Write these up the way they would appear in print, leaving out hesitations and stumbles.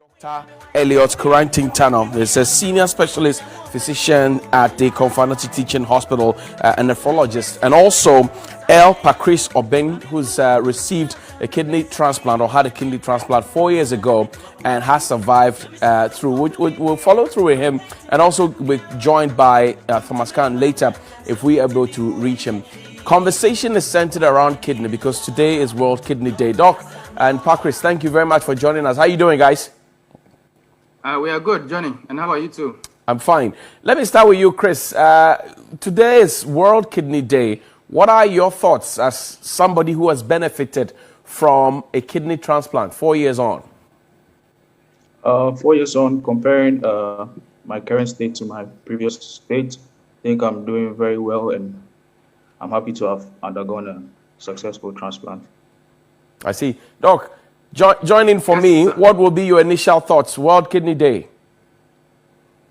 Dr Elliot Koranteng Tannor is a senior specialist physician at the Confanachi Teaching Hospital, a nephrologist, and also El Pakris Obeng, who's received a kidney transplant or had a kidney transplant 4 years ago and has survived through. We'll follow through with him, and also we're joined by Thomas Khan later if we're able to reach him. Conversation is centered around kidney because today is World Kidney Day. Doc and Pakris, thank you very much for joining us. How are you doing, guys? We are good, Johnny. And how are you too? I'm fine. Let me start with you, Chris. Today is World Kidney Day. What are your thoughts as somebody who has benefited from a kidney transplant 4 years on? 4 years on, comparing my current state to my previous state, I think I'm doing very well, and I'm happy to have undergone a successful transplant. I see. Doc, join in for me. What will be your initial thoughts? World Kidney Day.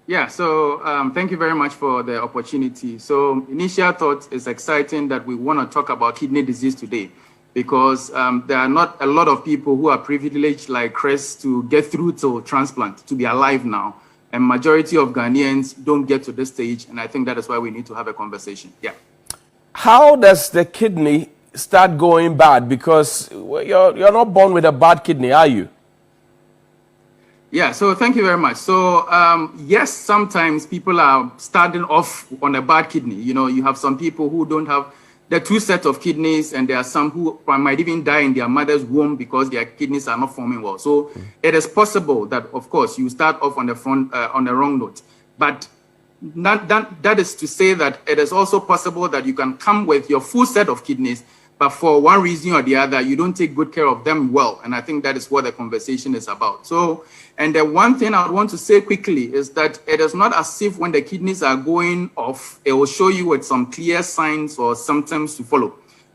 Yeah, so thank you very much for the opportunity. So initial thoughts is exciting that we want to talk about kidney disease today because there are not a lot of people who are privileged like Chris to get through to transplant, to be alive now. And majority of Ghanaians don't get to this stage. And I think that is why we need to have a conversation. Yeah. How does the kidney start going bad? Because you're not born with a bad kidney, are you? Yeah, so thank you very much. So yes, sometimes people are starting off on a bad kidney. You know, you have some people who don't have the two sets of kidneys, and there are some who might even die in their mother's womb because their kidneys are not forming well. So it is possible that, of course, you start off on the front on the wrong note. But that is to say that it is also possible that you can come with your full set of kidneys, but for one reason or the other, you don't take good care of them well. And I think that is what the conversation is about. So, and the one thing I want to say quickly is that it is not as if when the kidneys are going off, it will show you with some clear signs or symptoms to follow.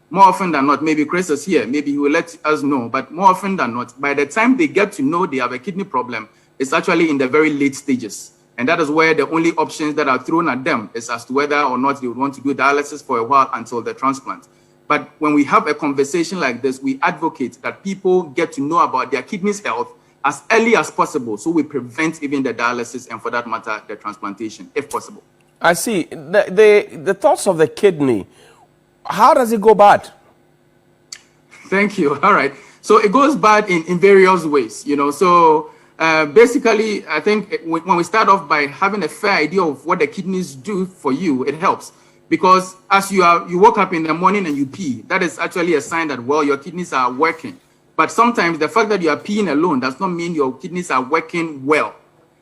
More often than not, maybe Chris is here, maybe he will let us know, but more often than not, by the time they get to know they have a kidney problem, it's actually in the very late stages. And that is where the only options that are thrown at them is as to whether or not they would want to do dialysis for a while until the transplant. But when we have a conversation like this, we advocate that people get to know about their kidneys health as early as possible, so we prevent even the dialysis and, for that matter, the transplantation, if possible. I see. The thoughts of the kidney, how does it go bad? Thank you. All right. So it goes bad in various ways, you know. So basically, I think when we start off by having a fair idea of what the kidneys do for you, it helps. Because as you wake up in the morning and you pee, that is actually a sign that, well, your kidneys are working. But sometimes the fact that you are peeing alone does not mean your kidneys are working well.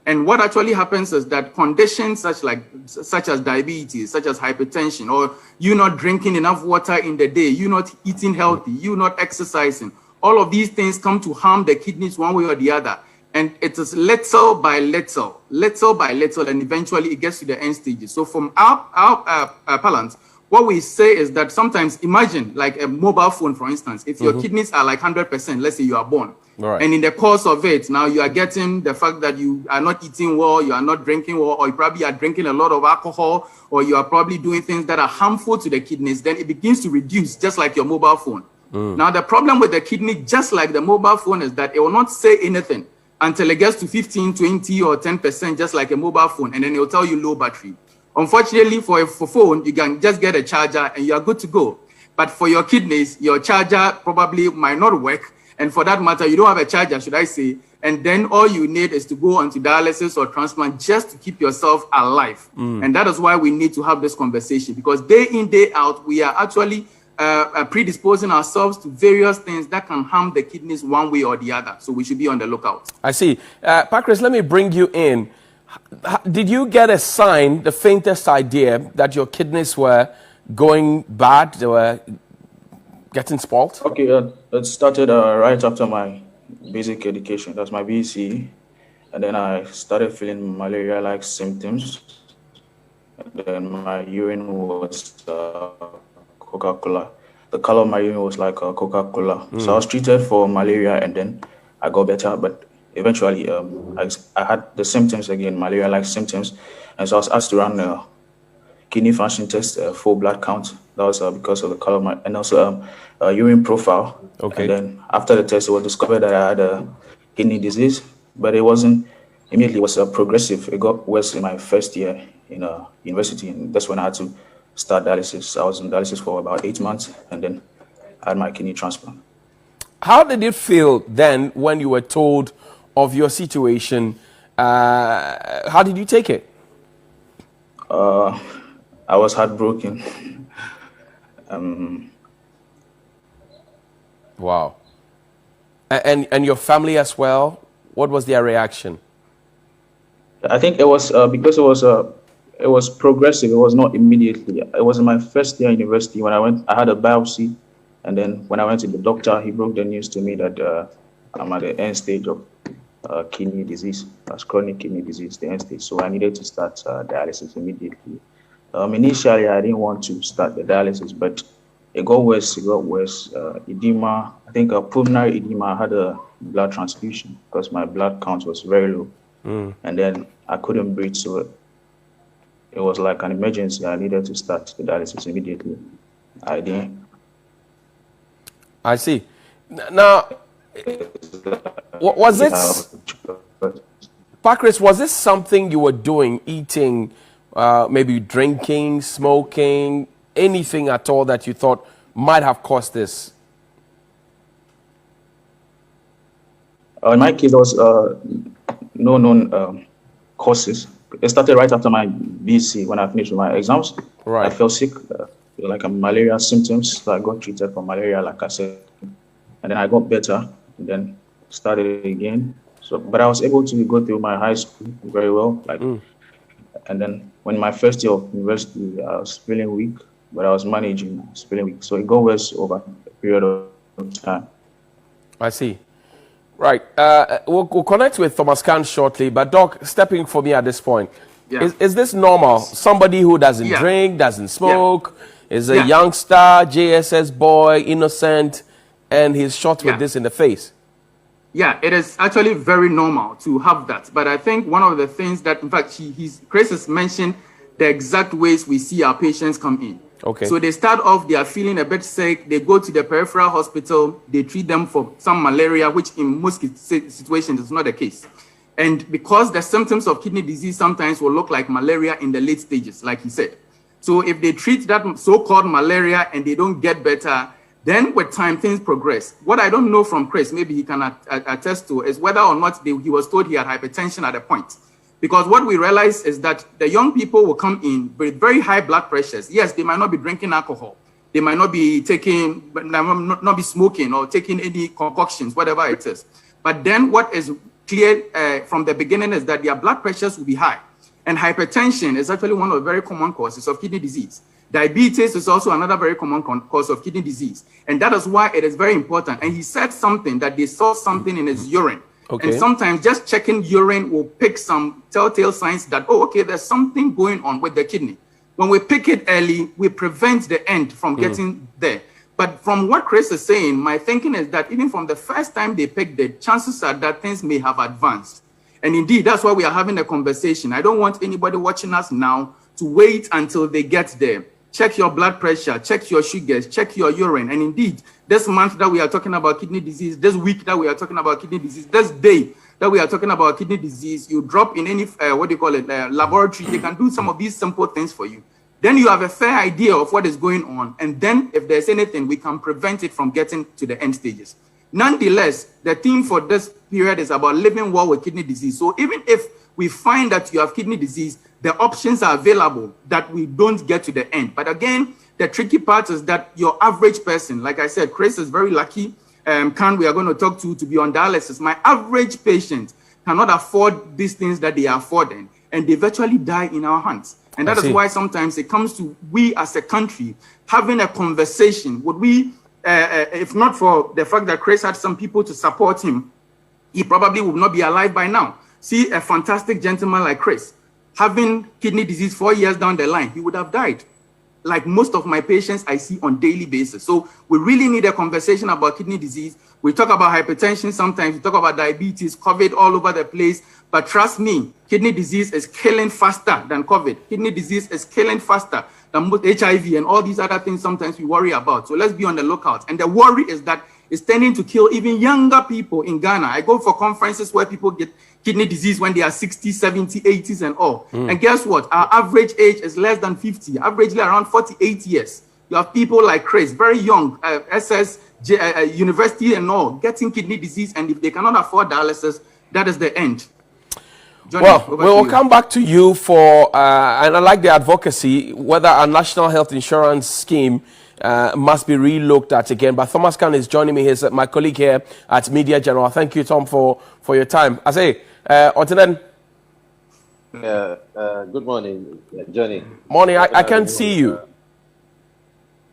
And what actually happens is that conditions such as diabetes, such as hypertension, or you not drinking enough water in the day, you not eating healthy, you not exercising, all of these things come to harm the kidneys one way or the other. And it is little by little, and eventually it gets to the end stages. So from our parlance, what we say is that sometimes imagine like a mobile phone, for instance, if your kidneys are like 100%, let's say you are born. Right. And in the course of it, now you are getting the fact that you are not eating well, you are not drinking well, or you probably are drinking a lot of alcohol, or you are probably doing things that are harmful to the kidneys, then it begins to reduce just like your mobile phone. Now, the problem with the kidney, just like the mobile phone, is that it will not say anything until it gets to 15, 20, or 10%, just like a mobile phone, and then it will tell you low battery. Unfortunately, for phone, you can just get a charger and you are good to go. But for your kidneys, your charger probably might not work. And for that matter, you don't have a charger, should I say. And then all you need is to go onto dialysis or transplant just to keep yourself alive. And that is why we need to have this conversation, because day in, day out, we are actually predisposing ourselves to various things that can harm the kidneys one way or the other. So we should be on the lookout. I see. Pakris, let me bring you in. Did you get a sign, the faintest idea, that your kidneys were going bad, they were getting spoiled? Okay, it started right after my basic education. That's my BC. And then I started feeling malaria-like symptoms. And then my urine was Coca-Cola. The color of my urine was like Coca-Cola. So I was treated for malaria, and then I got better. But eventually, I had the symptoms again, malaria-like symptoms. And so I was asked to run a kidney function test, full blood count. That was because of the color of my, and also urine profile. Okay. And then after the test, it was discovered that I had a kidney disease. but it wasn't immediately. It was progressive. It got worse in my first year in university, and that's when I had to start dialysis. I was in dialysis for about 8 months, and then I had my kidney transplant. How did it feel then when you were told of your situation? How did you take it? I was heartbroken. Wow. And your family as well? What was their reaction? I think it was because it was progressive. It was not immediately. It was in my first year in university when I had a biopsy, and then when I went to the doctor, he broke the news to me that I'm at the end stage of kidney disease. That's chronic kidney disease, the end stage. So I needed to start dialysis immediately. Initially, I didn't want to start the dialysis, but it got worse. It got worse. Edema. I think a pulmonary edema. I had a blood transfusion because my blood count was very low, and then I couldn't breathe. So it was like an emergency. I needed to start the dialysis immediately. I didn't. I see. Now, was it, Pakris, was this something you were doing, eating, maybe drinking, smoking, anything at all that you thought might have caused this? In my case, there was no known causes. It started right after my BC when I finished with my exams. Right. I felt sick, like a malaria symptoms. So I got treated for malaria, like I said, and then I got better, and then started again. So, but I was able to go through my high school very well. And then when my first year of university, I was feeling weak, but I was managing. I was feeling weak, so it got worse over a period of time. I see. Right. We'll connect with Thomas Khan shortly, but Doc, stepping for me at this point. Yeah. Is this normal? Somebody who doesn't drink, doesn't smoke, is a youngster, JSS boy, innocent, and he's shot with this in the face? Yeah, it is actually very normal to have that. But I think one of the things that, in fact, Chris has mentioned the exact ways we see our patients come in. Okay. So they start off, they are feeling a bit sick. They go to the peripheral hospital. They treat them for some malaria, which in most situations is not the case. And because the symptoms of kidney disease sometimes will look like malaria in the late stages, like he said. So if they treat that so-called malaria and they don't get better, then with time, things progress. What I don't know from Chris, maybe he can attest to, is whether or not he was told he had hypertension at a point. Because what we realize is that the young people will come in with very high blood pressures. Yes, they might not be drinking alcohol. They might not be taking, not be smoking or taking any concoctions, whatever it is. But then what is clear from the beginning is that their blood pressures will be high. And hypertension is actually one of the very common causes of kidney disease. Diabetes is also another very common cause of kidney disease. And that is why it is very important. And he said something that they saw something in his urine. Okay. And sometimes just checking urine will pick some telltale signs that, oh, okay, there's something going on with the kidney. When we pick it early, we prevent the end from getting there. But from what Chris is saying, my thinking is that even from the first time they picked it, chances are that things may have advanced. And indeed, that's why we are having a conversation. I don't want anybody watching us now to wait until they get there. Check your blood pressure, check your sugars, check your urine. And indeed, this month that we are talking about kidney disease, this week that we are talking about kidney disease, this day that we are talking about kidney disease, you drop in any, laboratory, they can do some of these simple things for you. Then you have a fair idea of what is going on. And then if there's anything, we can prevent it from getting to the end stages. Nonetheless, the theme for this period is about living well with kidney disease. So even if we find that you have kidney disease, the options are available that we don't get to the end. But again, the tricky part is that your average person, like I said, Chris is very lucky. We are going to talk to be on dialysis. My average patient cannot afford these things that they are affording, and they virtually die in our hands. And that is why sometimes it comes to we as a country having a conversation. Would we, if not for the fact that Chris had some people to support him, he probably would not be alive by now. See a fantastic gentleman like Chris having kidney disease 4 years down the line, he would have died. Like most of my patients I see on daily basis. So we really need a conversation about kidney disease. We talk about hypertension sometimes, we talk about diabetes, COVID all over the place. But trust me, kidney disease is killing faster than COVID. Kidney disease is killing faster than HIV and all these other things sometimes we worry about. So let's be on the lookout. And the worry is that is tending to kill even younger people in Ghana. I go for conferences where people get kidney disease when they are 60, 70, 80s and all. And guess what? Our average age is less than 50, averagely around 48 years. You have people like Chris, very young, university and all, getting kidney disease, and if they cannot afford dialysis, that is the end. Johnny, well, we will come back to you for, and I like the advocacy, whether a national health insurance scheme must be re-looked at again. But Thomas Khan is joining me. He's my colleague here at Media General. Thank you, Tom, for your time. I say, Otinen. Good morning, Johnny. Morning. I can't see you.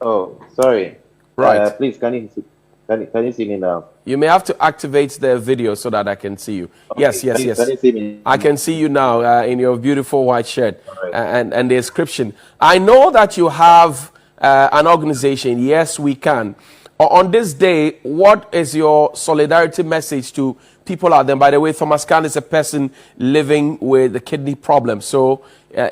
Oh, sorry. Right. Please, can you see me now? You may have to activate the video so that I can see you. Okay. Yes. Can you see me? I can see you now in your beautiful white shirt right. and the inscription. I know that you have an organization, Yes We Can. On this day, what is your solidarity message to people out there? By the way, Thomas Khan is a person living with a kidney problem, so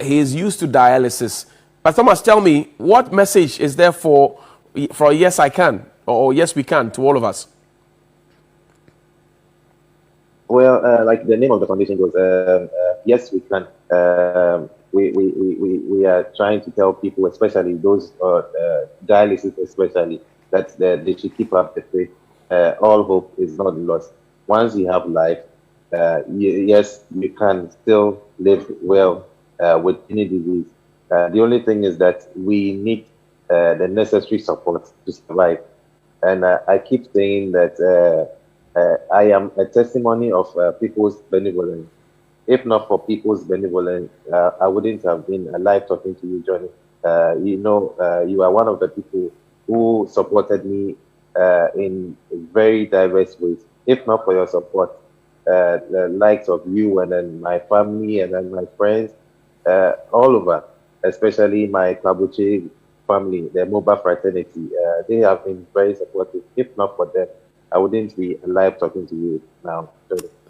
he is used to dialysis. But Thomas, tell me, what message is there for Yes I Can, or Yes We Can, to all of us? Well, like the name of the foundation goes, Yes We Can. We are trying to tell people, especially those dialysis, especially, that they should keep up the faith. All hope is not lost. Once you have life, yes, you can still live well with any disease. The only thing is that we need the necessary support to survive. And I keep saying that I am a testimony of people's benevolence. If not for people's benevolence, I wouldn't have been alive talking to you, Johnny. You are one of the people who supported me in very diverse ways. If not for your support, the likes of you and then my family and then my friends, all over, especially my Kabuchi family, the mobile fraternity, they have been very supportive. If not for them, I wouldn't be alive talking to you now.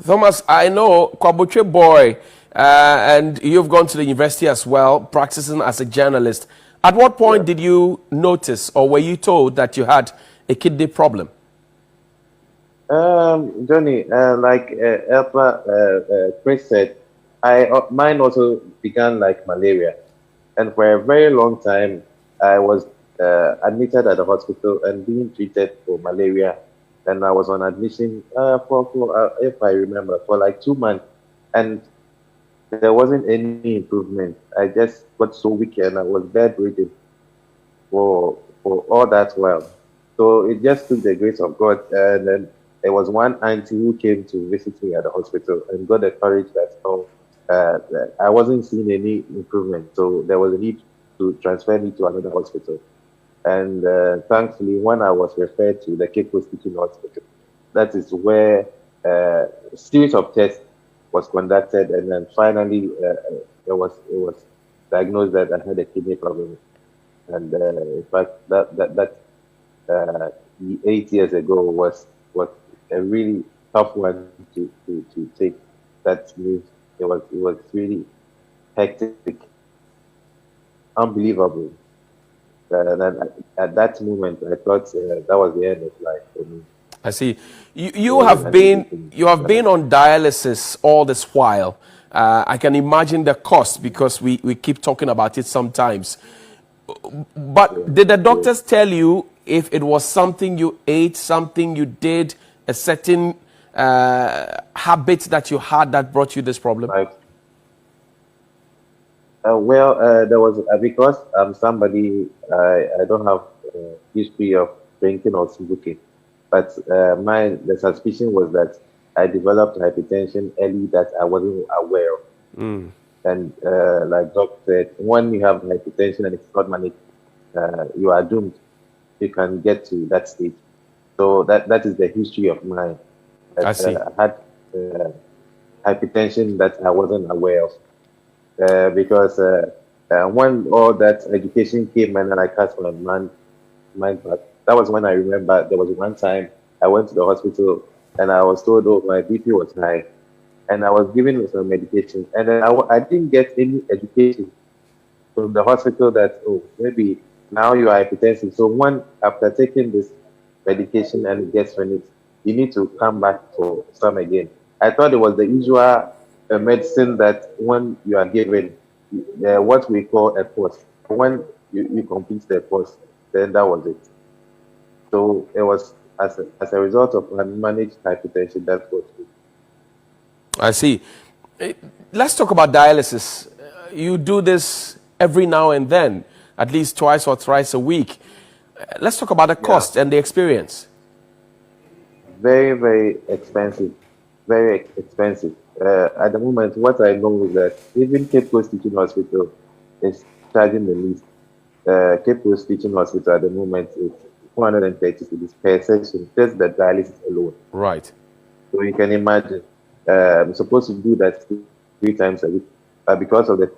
Thomas, I know Kwabuche boy, and you've gone to the university as well, practicing as a journalist. At what point did you notice, or were you told that you had a kidney problem? Johnny, like Chris said, mine also began like malaria. And for a very long time, I was admitted at the hospital and being treated for malaria. And I was on admission if I remember, for like 2 months. And there wasn't any improvement. I just got so weak and I was bedridden for all that while. So it just took the grace of God. And then there was one auntie who came to visit me at the hospital and got the courage that I wasn't seeing any improvement. So there was a need to transfer me to another hospital. And thankfully, when I was referred to the Cape Coast Teaching Hospital, that is where a series of tests was conducted, and then finally it was diagnosed that I had a kidney problem. And in fact, that 8 years ago was a really tough one to take. That means it was really hectic, unbelievable. And then at that moment, I thought that was the end of life for me. I see. You have been on dialysis all this while. I can imagine the cost because we keep talking about it sometimes. But did the doctors tell you if it was something you ate, something you did, a certain habit that you had that brought you this problem? Right. There was because I'm somebody, I don't have a history of drinking or smoking, but the suspicion was that I developed hypertension early that I wasn't aware of. And like Doc said, when you have hypertension and it's not managed, you are doomed. You can get to that stage. So that is the history of mine. I see. I had hypertension that I wasn't aware of. Because when all that education came and then I cast my mind back, that was when I remember there was one time I went to the hospital and I was told, oh, my BP was high, and I was given some medication, and then I didn't get any education from the hospital that, oh, maybe now you are hypertensive. So after taking this, medication and it gets finished, you need to come back for some again. I thought it was the usual medicine that when you are given what we call a course, when you complete the course, then that was it. So it was as a result of unmanaged hypertension that was it. I see. Let's talk about dialysis. You do this every now and then, at least twice or thrice a week. Let's talk about the cost and the experience. Very, very expensive. Very expensive. At the moment, what I know is that even Cape Coast Teaching Hospital is charging the least. Cape Coast Teaching Hospital at the moment is 430 cedis per session, just the dialysis alone. Right. So you can imagine, I'm supposed to do that 3 times a week, but because of the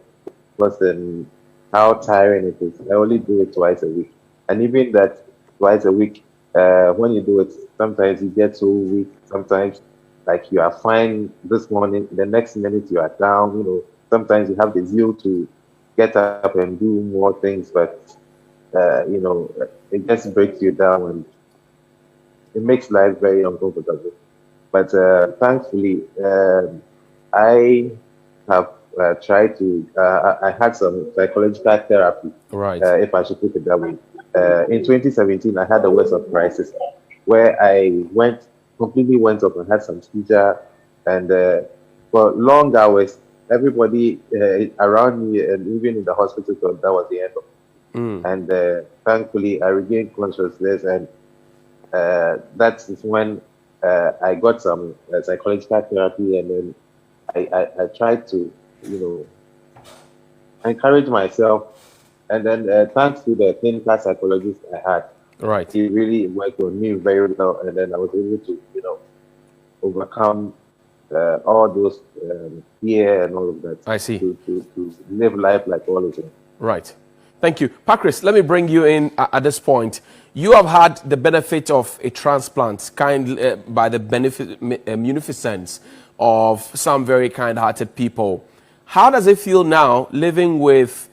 cost and how tiring it is, I only do it twice a week. And even that twice a week, when you do it, sometimes you get so weak. Sometimes, like you are fine this morning, the next minute you are down. You know, sometimes you have the zeal to get up and do more things, but you know, it just breaks you down and it makes life very uncomfortable. But thankfully, I have tried to. I had some psychological therapy, right? If I should put it that way. In 2017, I had a worst of crisis where I completely went up and had some seizure, and for long hours, everybody around me and even in the hospital thought that was the end of it. And thankfully, I regained consciousness, and that is when I got some psychological therapy, and then I tried to, you know, encourage myself. And then thanks to the clinical psychologist I had, right, he really worked on me very well, and then I was able to, you know, overcome all those fear and all of that. I see. To live life like all of them. Right. Thank you. Pakris, let me bring you in at this point. You have had the benefit of a transplant by the munificence of some very kind-hearted people. How does it feel now living with,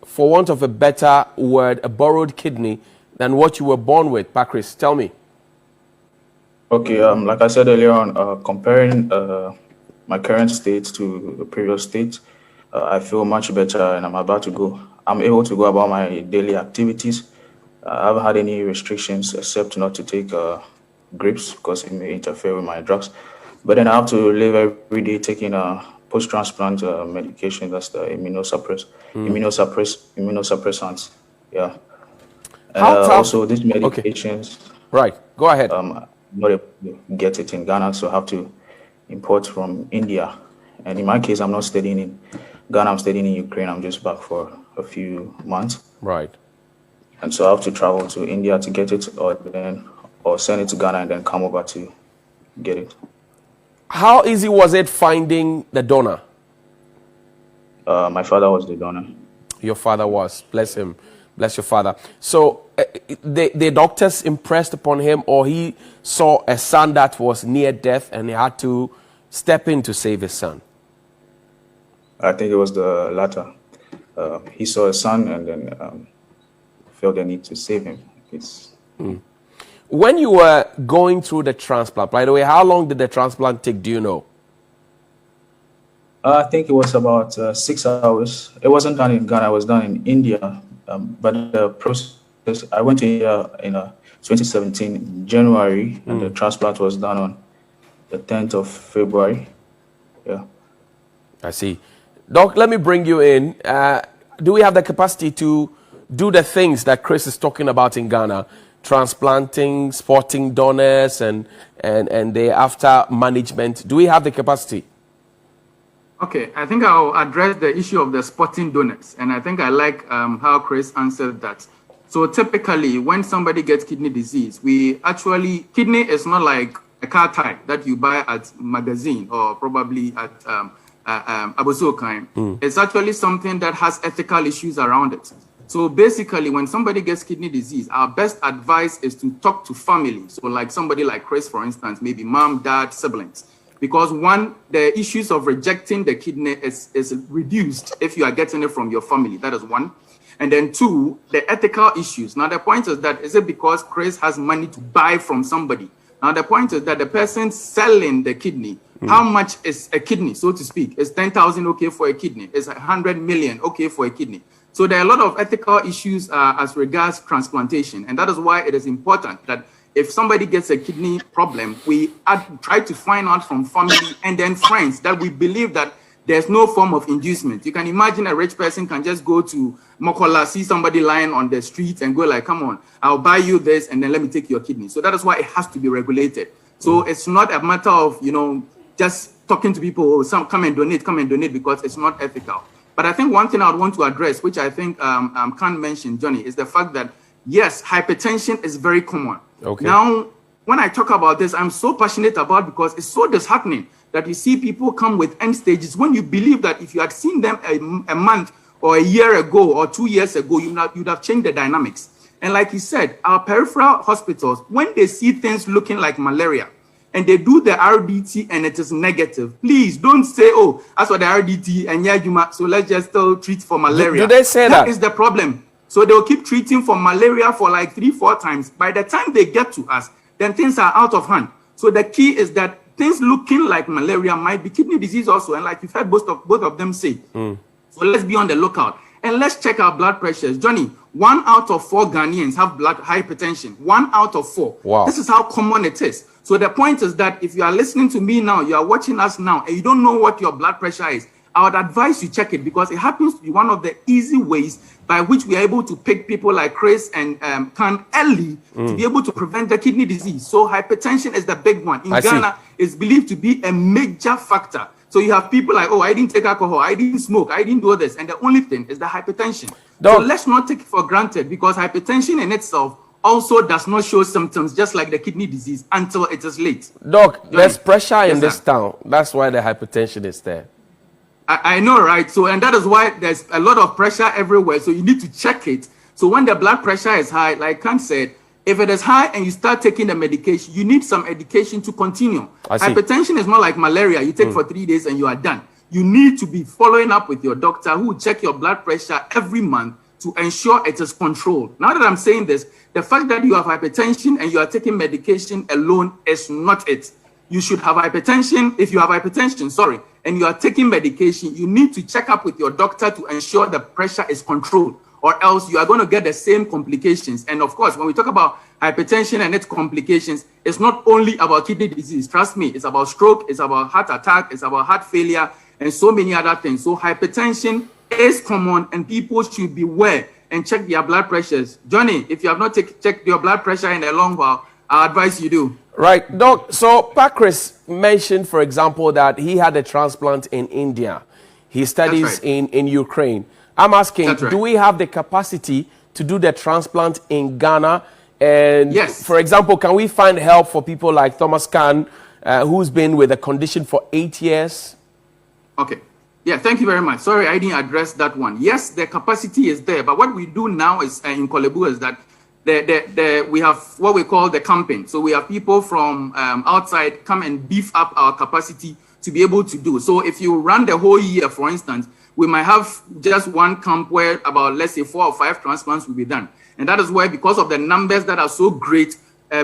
for want of a better word, a borrowed kidney than what you were born with? Pakris, tell me. Okay, like I said earlier on, comparing my current state to the previous state, I feel much better, and I'm able to go about my daily activities. I haven't had any restrictions except not to take grapes because it may interfere with my drugs. But then I have to live every day taking post-transplant medication. That's the immunosuppressants. Yeah. Also, these medications. Okay. Right. Go ahead. I'm not able to get it in Ghana, so I have to import from India. And in my case, I'm not studying in Ghana. I'm studying in Ukraine. I'm just back for a few months. Right. And so I have to travel to India to get it, or send it to Ghana and then come over to get it. How easy was it finding the donor? My father was the donor. Your father was. Bless him. Bless your father. So the doctors impressed upon him, or he saw a son that was near death and he had to step in to save his son? I think it was the latter. He saw a son and then felt the need to save him. When you were going through the transplant, by the way, how long did the transplant take, do you know? I think it was about 6 hours. It wasn't done in Ghana, it was done in India. But the process, I went to India in 2017, in January, and the transplant was done on the 10th of February. Yeah. I see. Doc, let me bring you in. Do we have the capacity to do the things that Chris is talking about in Ghana? Transplanting, sporting donors, and the after management. Do we have the capacity? Okay, I think I'll address the issue of the sporting donors. And I think I like how Chris answered that. So typically, when somebody gets kidney disease, kidney is not like a car tire that you buy at magazine or probably at Abosokain. It's actually something that has ethical issues around it. So basically, when somebody gets kidney disease, our best advice is to talk to family. So like somebody like Chris, for instance, maybe mom, dad, siblings. Because one, the issues of rejecting the kidney is reduced if you are getting it from your family. That is one. And then 2, the ethical issues. Now, the point is that, is it because Chris has money to buy from somebody? Now, the point is that the person selling the kidney, how much is a kidney, so to speak? Is 10,000 okay for a kidney? Is 100 million okay for a kidney? So there are a lot of ethical issues as regards transplantation. And that is why it is important that if somebody gets a kidney problem, we try to find out from family and then friends that we believe that there's no form of inducement. You can imagine a rich person can just go to Mokola, see somebody lying on the street and go like, come on, I'll buy you this and then let me take your kidney. So that is why it has to be regulated. So it's not a matter of, just talking to people, come and donate because it's not ethical. But I think one thing I would want to address, which I think can't mention, Johnny, is the fact that, yes, hypertension is very common. Okay. Now, when I talk about this, I'm so passionate about because it's so disheartening that you see people come with end stages when you believe that if you had seen them a month or a year ago or 2 years ago, you'd have changed the dynamics. And like you said, our peripheral hospitals, when they see things looking like malaria and they do the RDT and it is negative, please don't say, oh, as for the RDT and yeah, so let's just still treat for malaria. Do they say that? That is the problem. So they'll keep treating for malaria for like 3-4 times. By the time they get to us, then things are out of hand. So the key is that things looking like malaria might be kidney disease also. And like you've heard both of them say. So let's be on the lookout. And let's check our blood pressures. Johnny, 1 out of 4 Ghanaians have hypertension. 1 out of 4. Wow. This is how common it is. So the point is that if you are listening to me now, you are watching us now, and you don't know what your blood pressure is, I would advise you check it because it happens to be one of the easy ways by which we are able to pick people like Chris and Khan early to be able to prevent the kidney disease. So hypertension is the big one. In Ghana, it's believed to be a major factor. So you have people like, oh, I didn't take alcohol, I didn't smoke, I didn't do this. And the only thing is the hypertension. So let's not take it for granted because hypertension in itself also does not show symptoms just like the kidney disease until it is late. Doc, there's pressure in this town. That's why the hypertension is there. I know, right? So, and that is why there's a lot of pressure everywhere. So you need to check it. So when the blood pressure is high, like Khan said, if it is high and you start taking the medication, you need some education to continue. Hypertension is not like malaria. You take for 3 days and you are done. You need to be following up with your doctor who will check your blood pressure every month to ensure it is controlled. Now that I'm saying this, the fact that you have hypertension and you are taking medication alone is not it. You should have hypertension. If you have hypertension, and you are taking medication, you need to check up with your doctor to ensure the pressure is controlled, or else you are going to get the same complications. And of course, when we talk about hypertension and its complications, it's not only about kidney disease. Trust me, it's about stroke, it's about heart attack, it's about heart failure, and so many other things. So hypertension is common, and people should beware and check their blood pressures. Johnny, if you have not checked your blood pressure in a long while, I advise you do. Right, Doc. So Chris mentioned, for example, that he had a transplant in India. He studies in Ukraine. I'm asking, do we have the capacity to do the transplant in Ghana? And yes. For example, can we find help for people like Thomas Khan, who's been with the condition for 8 years? Okay. Yeah, thank you very much. Sorry, I didn't address that one. Yes, the capacity is there. But what we do now is in Kolebu is that we have what we call the campaign. So we have people from outside come and beef up our capacity to be able to do. So if you run the whole year, for instance, we might have just one camp where about, let's say, 4 or 5 transplants will be done. And that is why, because of the numbers that are so great,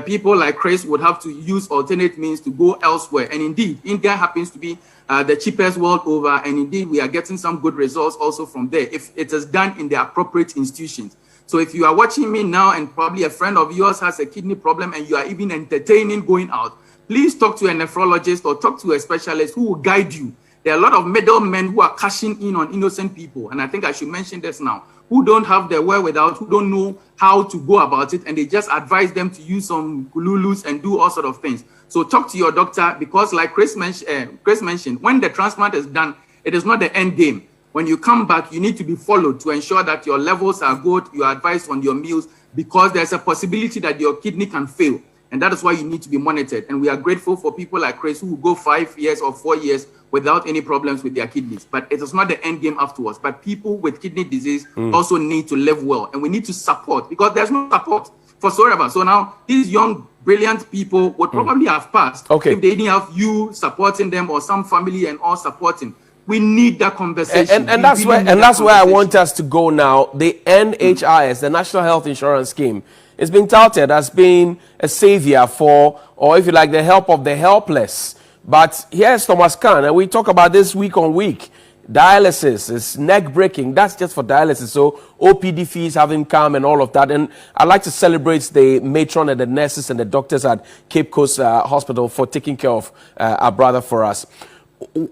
people like Chris would have to use alternate means to go elsewhere. And indeed, India happens to be the cheapest world over. And indeed, we are getting some good results also from there if it is done in the appropriate institutions. So if you are watching me now and probably a friend of yours has a kidney problem and you are even entertaining going out, please talk to a nephrologist or talk to a specialist who will guide you. There are a lot of middlemen who are cashing in on innocent people. And I think I should mention this now, who don't have the wherewithal, who don't know how to go about it. And they just advise them to use some gululus and do all sort of things. So talk to your doctor because like Chris mentioned, when the transplant is done, it is not the end game. When you come back, you need to be followed to ensure that your levels are good, you are advised on your meals, because there's a possibility that your kidney can fail. And that is why you need to be monitored. And we are grateful for people like Chris who will go 5 years or 4 years without any problems with their kidneys. But it is not the end game afterwards. But people with kidney disease also need to live well. And we need to support, because there's no support for whatsoever. So now these young, brilliant people would probably have passed if they didn't have you supporting them or some family and all supporting. We need that conversation. And that's where I want us to go now. The NHIS, the National Health Insurance Scheme, is being touted as being a savior for, or if you like, the help of the helpless. But here's Thomas Khan, and we talk about this week on week. Dialysis is neck breaking. That's just for dialysis. So OPD fees haven't come and all of that. And I'd like to celebrate the matron and the nurses and the doctors at Cape Coast Hospital for taking care of our brother for us.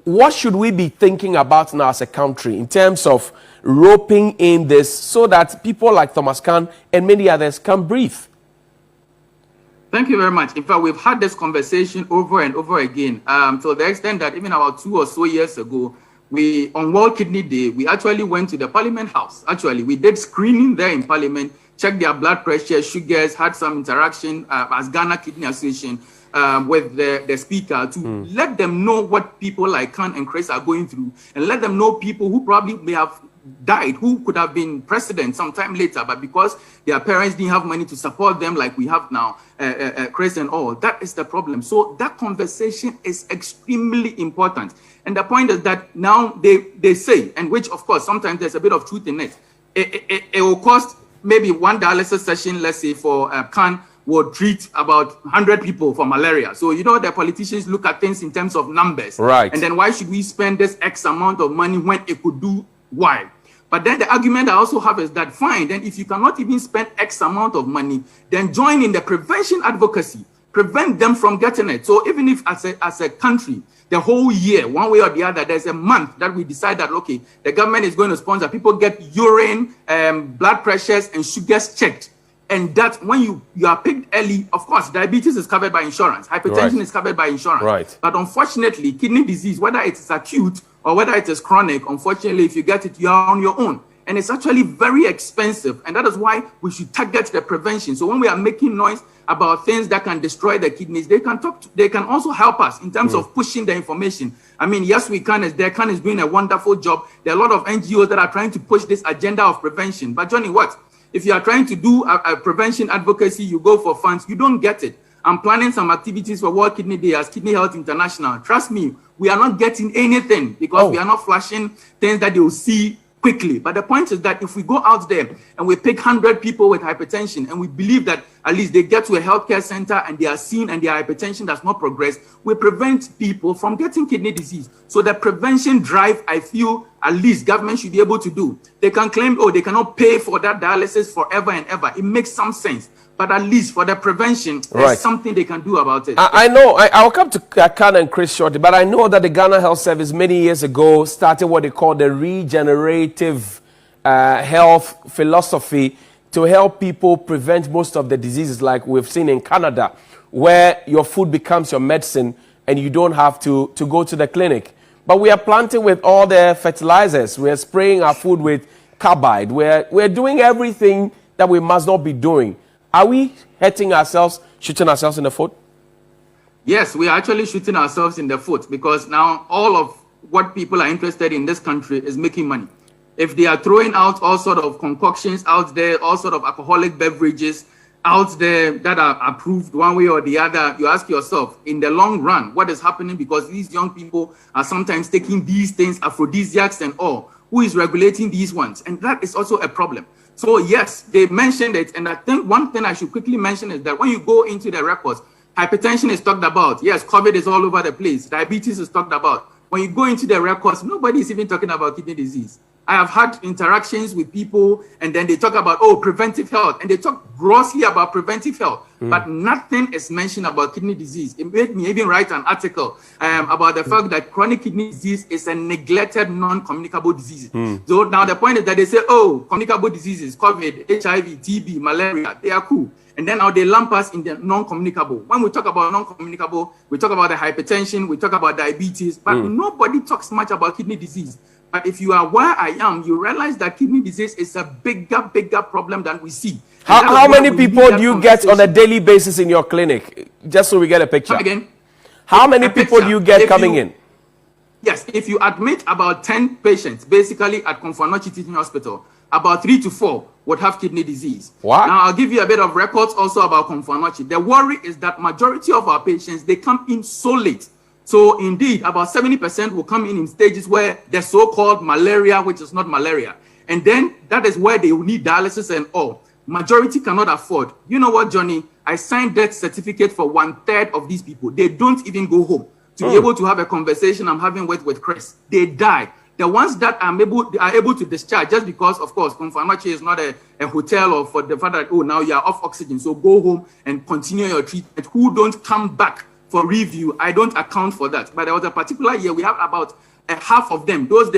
What should we be thinking about now as a country in terms of roping in this so that people like Thomas Khan and many others can breathe? Thank you very much. In fact, we've had this conversation over and over again, to the extent that even about 2 or so years ago, on World Kidney Day, we actually went to the Parliament House. Actually, we did screening there in Parliament, checked their blood pressure, sugars, had some interaction as Ghana Kidney Association with the speaker to let them know what people like Khan and Chris are going through, and let them know people who probably may have died, who could have been president sometime later, but because their parents didn't have money to support them like we have now, Chris and all. That is the problem. So that conversation is extremely important. And the point is that now they say, and which of course sometimes there's a bit of truth in it, it will cost maybe one dialysis session, let's say for Khan, will treat about 100 people for malaria. So, you know, the politicians look at things in terms of numbers. Right. And then why should we spend this X amount of money when it could do Y? But then the argument I also have is that, fine, then if you cannot even spend X amount of money, then join in the prevention advocacy, prevent them from getting it. So even if as a country, the whole year, one way or the other, there's a month that we decide that, okay, the government is going to sponsor, people get urine, blood pressures and sugars checked. And that when you are picked early, of course, diabetes is covered by insurance. Hypertension is covered by insurance. Right. But unfortunately, kidney disease, whether it is acute or whether it is chronic, unfortunately, if you get it, you are on your own. And it's actually very expensive. And that is why we should target the prevention. So when we are making noise about things that can destroy the kidneys, they can also help us in terms of pushing the information. I mean, yes, we can. Khan is doing a wonderful job. There are a lot of NGOs that are trying to push this agenda of prevention. But Johnny, what? If you are trying to do a prevention advocacy, you go for funds, you don't get it. I'm planning some activities for World Kidney Day as Kidney Health International. Trust me, we are not getting anything because we are not flashing things that they will see quickly. But the point is that if we go out there and we pick 100 people with hypertension and we believe that at least they get to a healthcare center and they are seen and their hypertension does not progress, we prevent people from getting kidney disease. So the prevention drive, I feel at least government should be able to do. They can claim, oh, they cannot pay for that dialysis forever and ever. It makes some sense. But at least for the prevention, there's something they can do about it. I know, I'll come to Khan and Chris shortly, but I know that the Ghana Health Service many years ago started what they call the regenerative health philosophy to help people prevent most of the diseases like we've seen in Canada, where your food becomes your medicine and you don't have to go to the clinic. But we are planting with all the fertilizers. We are spraying our food with carbide. We're doing everything that we must not be doing. Are we hurting ourselves, shooting ourselves in the foot? Yes, we are actually shooting ourselves in the foot because now all of what people are interested in this country is making money. If they are throwing out all sort of concoctions out there, all sort of alcoholic beverages out there that are approved one way or the other, you ask yourself, in the long run, what is happening? Because these young people are sometimes taking these things, aphrodisiacs and all. Who is regulating these ones? And that is also a problem. So yes, they mentioned it. And I think one thing I should quickly mention is that when you go into the records, hypertension is talked about. Yes, COVID is all over the place. Diabetes is talked about. When you go into the records, nobody is even talking about kidney disease. I have had interactions with people and then they talk about, oh, preventive health. And they talk grossly about preventive health, but nothing is mentioned about kidney disease. It made me even write an article about the fact that chronic kidney disease is a neglected non-communicable disease. So now the point is that they say, oh, communicable diseases, COVID, HIV, TB, malaria, they are cool. And then now they lump us in the non-communicable. When we talk about non-communicable, we talk about the hypertension, we talk about diabetes, but nobody talks much about kidney disease. But if you are where I am, you realize that kidney disease is a bigger problem than we see. How many people do you get on a daily basis in your clinic? Just so we get a picture. Come again? How many people do you get coming in? Yes, if you admit about 10 patients, basically at Komfo-Anokye Teaching Hospital, about 3 to 4 would have kidney disease. What? Now, I'll give you a bit of records also about Komfo-Anokye. The worry is that majority of our patients, they come in so late. So indeed, about 70% will come in stages where the so-called malaria, which is not malaria. And then that is where they will need dialysis and all. Majority cannot afford. You know what, Johnny? I signed death certificate for 1/3 of these people. They don't even go home to be able to have a conversation I'm having with Chris. They die. The ones that are able to discharge, just because, of course, Confirmachi is not a hotel, or for the fact that, oh, now you are off oxygen, so go home and continue your treatment, who don't come back for review, I don't account for that. But there was a particular year, we have about half of them, those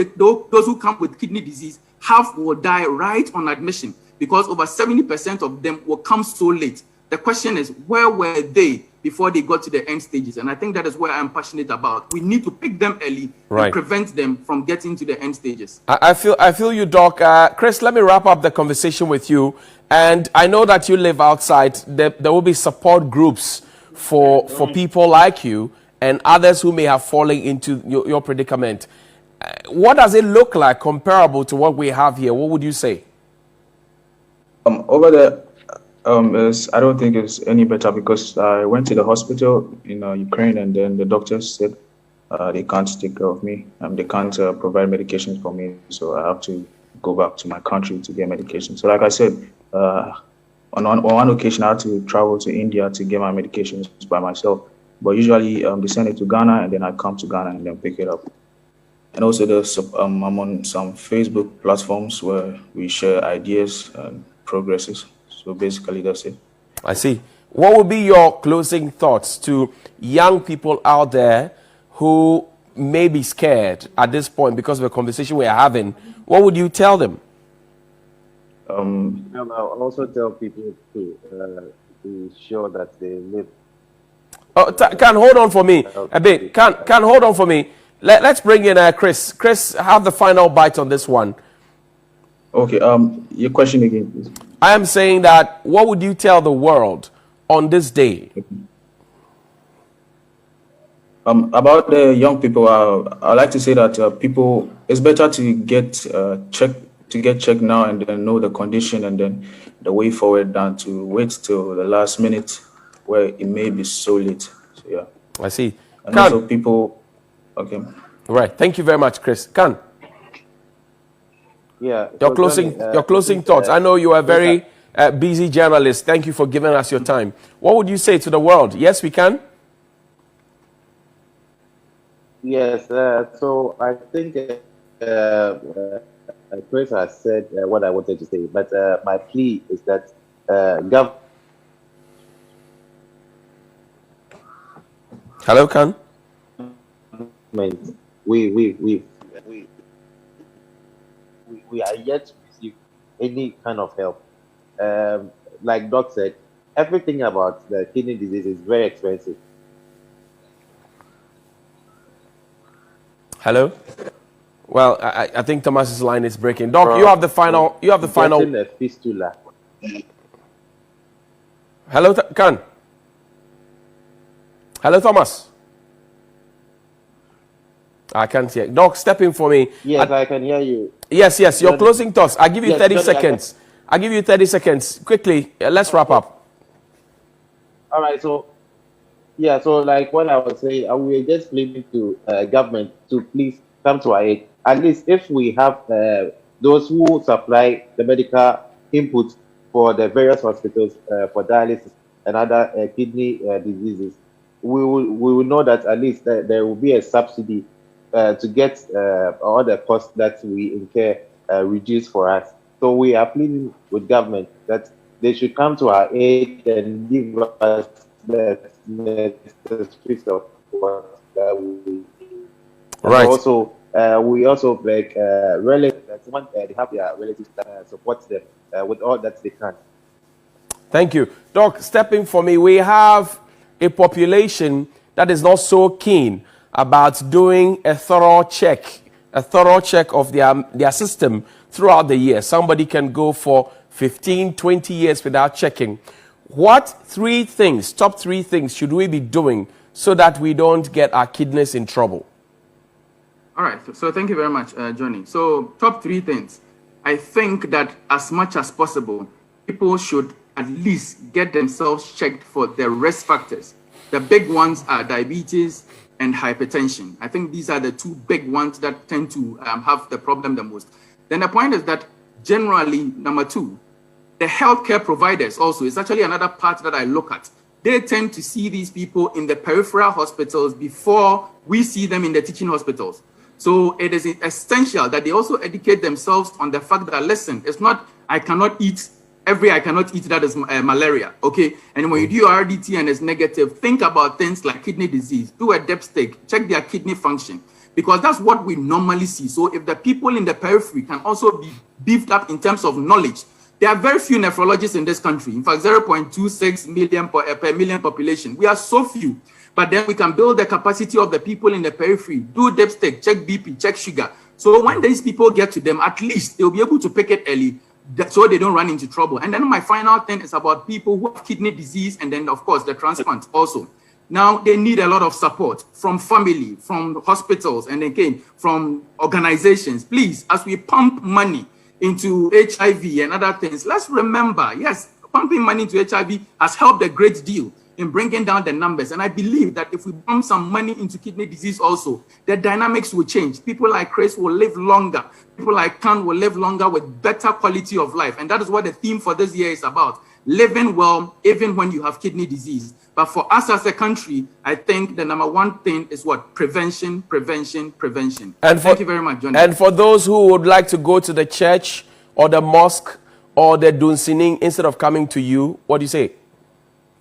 who come with kidney disease, half will die right on admission, because over 70% of them will come so late. The question is, where were they before they got to the end stages? And I think that is where I'm passionate about. We need to pick them early and prevent them from getting to the end stages. I feel you, Doc. Chris, let me wrap up the conversation with you. And I know that you live outside. There will be support groups for people like you and others who may have fallen into your predicament. What does it look like comparable to what we have here? What would you say? Over there, I don't think it's any better, because I went to the hospital in Ukraine, and then the doctors said they can't take care of me. They can't provide medications for me, so I have to go back to my country to get medication. So like I said, on one occasion I had to travel to India to get my medications by myself. But usually they send it to Ghana, and then I come to Ghana and then pick it up. And also I'm on some Facebook platforms where we share ideas and progresses. So basically, that's it. I see. What would be your closing thoughts to young people out there who may be scared at this point because of the conversation we are having? What would you tell them? I'll also tell people to be sure that they live. Can hold on for me a bit. Can hold on for me. Let's bring in Chris. Chris, have the final bite on this one. Okay. Your question again, please. I am saying that, what would you tell the world on this day? About the young people, I like to say that people, it's better to get checked now and then know the condition and then the way forward, than to wait till the last minute where it may be so late. So yeah. I see. And also people, okay. Right. Thank you very much, Chris. Khan. Yeah. Your closing thoughts. I know you are a very busy journalist. Thank you for giving us your time. What would you say to the world? Yes, we can. Yes. So I think Chris has said what I wanted to say, but my plea is that Hello, Khan. We are yet to receive any kind of help. Like Doc said, everything about the kidney disease is very expensive. Hello. Well, I think Thomas's line is breaking. Doc, you have the final. You have the final. A fistula. Hello, Khan. Hello, Thomas. I can't hear. Doc, step in for me. Yes, I can hear you. Yes. Your closing thoughts. I'll give you 30 seconds. I'll give you 30 seconds. Quickly, let's wrap up. All right. So, yeah. So, like what I was saying, we are just pleading to government to please come to our aid. At least if we have those who supply the medical input for the various hospitals for dialysis and other kidney diseases, we will know that at least there will be a subsidy to get all the costs that we incur reduced for us. So we are pleading with government that they should come to our aid and give us the necessary support that we need. Right. Also, we also beg relatives that they have their relatives that support them with all that they can. Thank you. Doc, step in for me. We have a population that is not so keen about doing a thorough check of their system throughout the year. Somebody can go for 15, 20 years without checking. What top three things should we be doing so that we don't get our kidneys in trouble? All right. So thank you very much, Johnny. So top 3 things. I think that as much as possible, people should at least get themselves checked for the risk factors. The big ones are diabetes and hypertension. I think these are the two big ones that tend to have the problem the most. Then the point is that generally, number two, the healthcare providers also is actually another part that I look at. They tend to see these people in the peripheral hospitals before we see them in the teaching hospitals. So it is essential that they also educate themselves on the fact that, listen, it's not, I cannot eat that is malaria, okay? And when you do your RDT and it's negative, think about things like kidney disease, do a dipstick, check their kidney function, because that's what we normally see. So if the people in the periphery can also be beefed up in terms of knowledge, there are very few nephrologists in this country. In fact, 0.26 million per million population. We are so few. But then we can build the capacity of the people in the periphery, do dipstick, check BP, check sugar. So when these people get to them, at least they'll be able to pick it early so they don't run into trouble. And then my final thing is about people who have kidney disease and then, of course, the transplant also. Now, they need a lot of support from family, from hospitals, and again, from organizations. Please, as we pump money into HIV and other things, let's remember, yes, pumping money into HIV has helped a great deal in bringing down the numbers. And I believe that if we pump some money into kidney disease also, the dynamics will change. People like Chris will live longer. People like Khan will live longer with better quality of life. And that is what the theme for this year is about. Living well, even when you have kidney disease. But for us as a country, I think the number one thing is what? Prevention, prevention, prevention. And thank you very much, Johnny. And for those who would like to go to the church or the mosque or the Dunsining instead of coming to you, what do you say?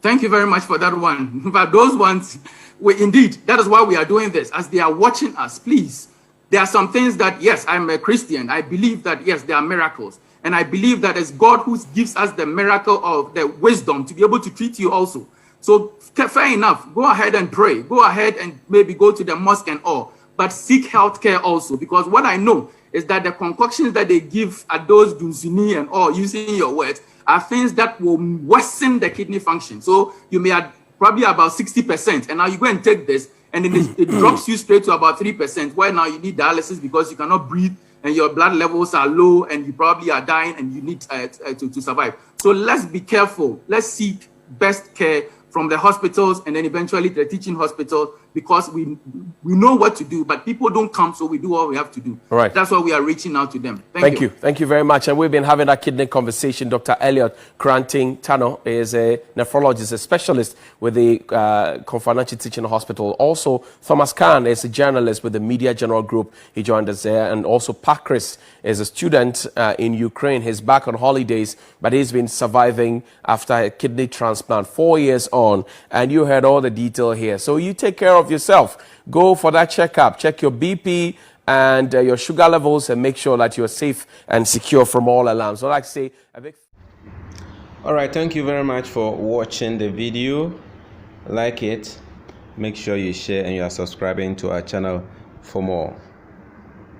Thank you very much for that one. But those ones, indeed, that is why we are doing this. As they are watching us, please, there are some things that, yes, I'm a Christian. I believe that, yes, there are miracles. And I believe that it's God who gives us the miracle of the wisdom to be able to treat you also. So fair enough, go ahead and pray. Go ahead and maybe go to the mosque and all. But seek healthcare also. Because what I know is that the concoctions that they give at those Dunsini and all, using your words, are things that will worsen the kidney function. So you may have probably about 60%, and now you go and take this, and then it drops you straight to about 3%, where now you need dialysis because you cannot breathe, and your blood levels are low, and you probably are dying, and you need to survive. So let's be careful. Let's seek best care from the hospitals and then eventually the teaching hospitals, because we know what to do, but people don't come, so we do what we have to do. All right. That's why we are reaching out to them. Thank you. Thank you very much. And we've been having a kidney conversation. Dr. Elliot Koranteng Tannor is a nephrologist, a specialist with the Konfanachi Teaching Hospital. Also, Thomas Khan is a journalist with the Media General Group. He joined us there. And also, Pakris is a student in Ukraine. He's back on holidays, but he's been surviving after a kidney transplant 4 years on. And you heard all the detail here. So you take care of yourself. Go for that checkup. Check your BP and your sugar levels and make sure that you're safe and secure from all alarms. So I'd like to say a big... All right, thank you very much for watching the video. Like it, make sure you share and you are subscribing to our channel for more.